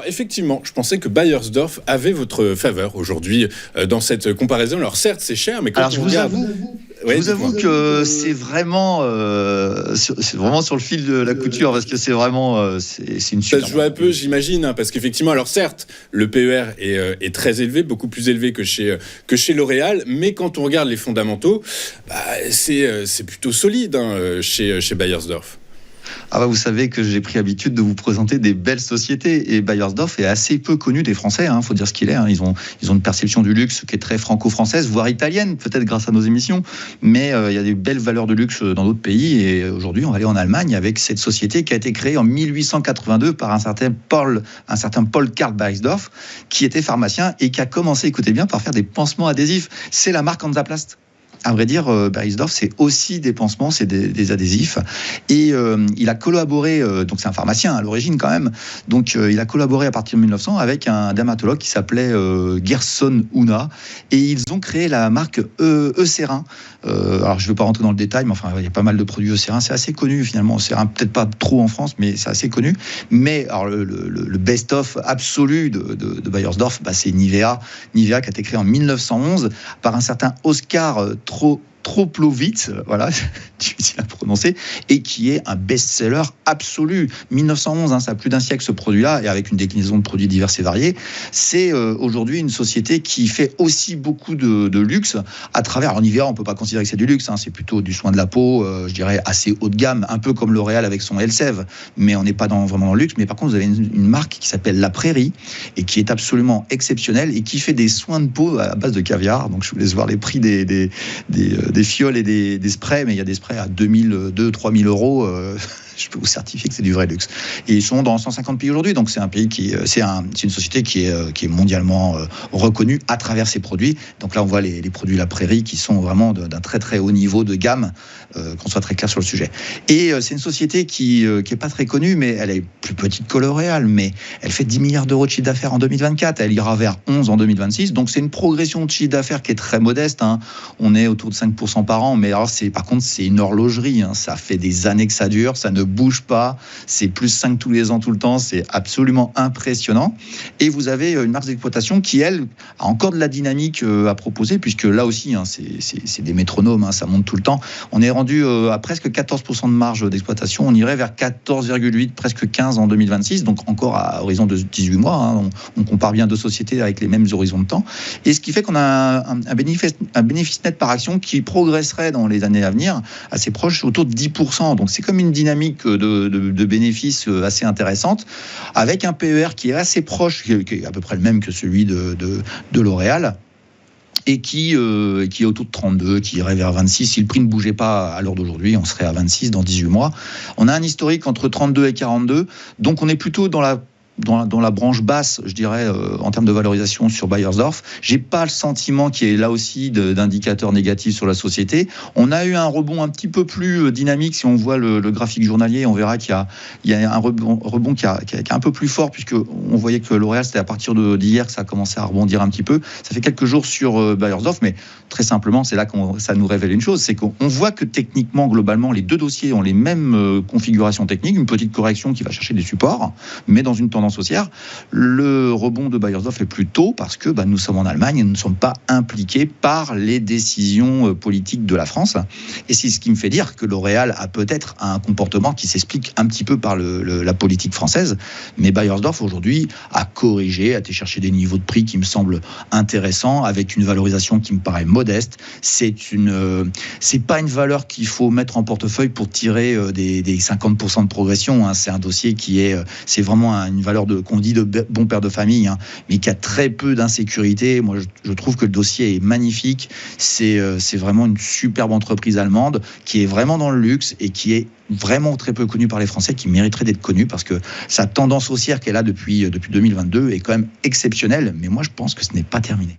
effectivement, je pensais que Beiersdorf avait votre faveur aujourd'hui dans cette comparaison. Alors certes, c'est cher, mais quand Alors, on regarde... Je vous avoue que c'est vraiment sur le fil de la couture, parce que c'est vraiment c'est une super. Ça se joue un peu, j'imagine, hein, parce qu'effectivement, alors certes, le PER est très élevé, beaucoup plus élevé que chez L'Oréal, mais quand on regarde les fondamentaux, c'est plutôt solide chez Beiersdorf. Ah bah vous savez que j'ai pris l'habitude de vous présenter des belles sociétés, et Beiersdorf est assez peu connu des Français, faut dire ce qu'il est. Ils ont une perception du luxe qui est très franco-française, voire italienne, peut-être grâce à nos émissions, mais il y a des belles valeurs de luxe dans d'autres pays, et aujourd'hui on va aller en Allemagne avec cette société qui a été créée en 1882 par un certain Paul Karl Beiersdorf, qui était pharmacien et qui a commencé, écoutez bien, par faire des pansements adhésifs. C'est la marque Hansaplast. À vrai dire, Beiersdorf, c'est aussi des pansements, c'est des adhésifs. Et il a collaboré, donc c'est un pharmacien à l'origine quand même, donc il a collaboré à partir de 1900 avec un dermatologue qui s'appelait Gerson Una, et ils ont créé la marque Eucerin. Alors je ne vais pas rentrer dans le détail, mais enfin il y a pas mal de produits Eucerin, c'est assez connu finalement. Eucerin, peut-être pas trop en France, mais c'est assez connu. Mais alors le best-of absolu de Beiersdorf, c'est Nivea qui a été créé en 1911 par un certain Oscar Troplowitz, voilà, difficile à prononcer, et qui est un best-seller absolu. 1911, ça a plus d'un siècle ce produit-là, et avec une déclinaison de produits divers et variés. C'est aujourd'hui une société qui fait aussi beaucoup de luxe à travers. En Nivea, on peut pas considérer que c'est du luxe, c'est plutôt du soin de la peau, je dirais assez haut de gamme, un peu comme L'Oréal avec son Elseve, mais on n'est pas vraiment dans le luxe. Mais par contre, vous avez une marque qui s'appelle La Prairie, et qui est absolument exceptionnelle, et qui fait des soins de peau à base de caviar. Donc je vous laisse voir les prix des fioles et des sprays, mais il y a des sprays à 2 000 euros. Je peux vous certifier que c'est du vrai luxe. Et ils sont dans 150 pays aujourd'hui, donc c'est un pays c'est une société qui est mondialement reconnue à travers ses produits. Donc là, on voit les produits La Prairie qui sont vraiment d'un très très haut niveau de gamme, qu'on soit très clair sur le sujet. Et c'est une société qui est pas très connue, mais elle est plus petite que L'Oréal, mais elle fait 10 milliards d'euros de chiffre d'affaires en 2024. Elle ira vers 11 en 2026. Donc c'est une progression de chiffre d'affaires qui est très modeste. On est autour de 5% par an, mais alors par contre c'est une horlogerie. Ça fait des années que ça dure, ça ne bouge pas, c'est plus 5 tous les ans, tout le temps, c'est absolument impressionnant. Et vous avez une marque d'exploitation qui, elle, a encore de la dynamique à proposer, puisque là aussi, c'est des métronomes, ça monte tout le temps. On est rendu à presque 14% de marge d'exploitation, on irait vers 14,8, presque 15 en 2026, donc encore à horizon de 18 mois. On compare bien deux sociétés avec les mêmes horizons de temps. Et ce qui fait qu'on a un bénéfice net par action qui progresserait dans les années à venir, assez proche, autour de 10%. Donc c'est comme une dynamique de bénéfices assez intéressante, avec un PER qui est assez proche, qui est à peu près le même que celui de L'Oréal, et qui est autour de 32, qui irait vers 26. Si le prix ne bougeait pas à l'heure d'aujourd'hui, on serait à 26 dans 18 mois. On a un historique entre 32 et 42, donc on est plutôt dans la branche basse, je dirais, en termes de valorisation sur Beiersdorf. J'ai pas le sentiment qu'il y ait là aussi d'indicateurs négatifs sur la société. On a eu un rebond un petit peu plus dynamique. Si on voit le graphique journalier, on verra qu'il y a un rebond qui est un peu plus fort, puisque on voyait que L'Oréal, c'était à partir d'hier que ça a commencé à rebondir un petit peu. Ça fait quelques jours sur Beiersdorf, mais très simplement, c'est là que ça nous révèle une chose, c'est qu'on voit que techniquement, globalement, les deux dossiers ont les mêmes configurations techniques, une petite correction qui va chercher des supports, mais dans une tendance haussière. Le rebond de Beiersdorf est plus tôt parce que nous sommes en Allemagne et nous ne sommes pas impliqués par les décisions politiques de la France. Et c'est ce qui me fait dire que L'Oréal a peut-être un comportement qui s'explique un petit peu par la politique française. Mais Beiersdorf, aujourd'hui, a corrigé, a été chercher des niveaux de prix qui me semblent intéressants, avec une valorisation qui me paraît modeste. C'est pas une valeur qu'il faut mettre en portefeuille pour tirer des 50% de progression. C'est un dossier c'est vraiment une valeur qu'on dit de bon père de famille, mais qui a très peu d'insécurité. Moi, je trouve que le dossier est magnifique. C'est vraiment une superbe entreprise allemande qui est vraiment dans le luxe et qui est vraiment très peu connue par les Français, qui mériterait d'être connue parce que sa tendance haussière qu'elle a depuis 2022 est quand même exceptionnelle. Mais moi, je pense que ce n'est pas terminé.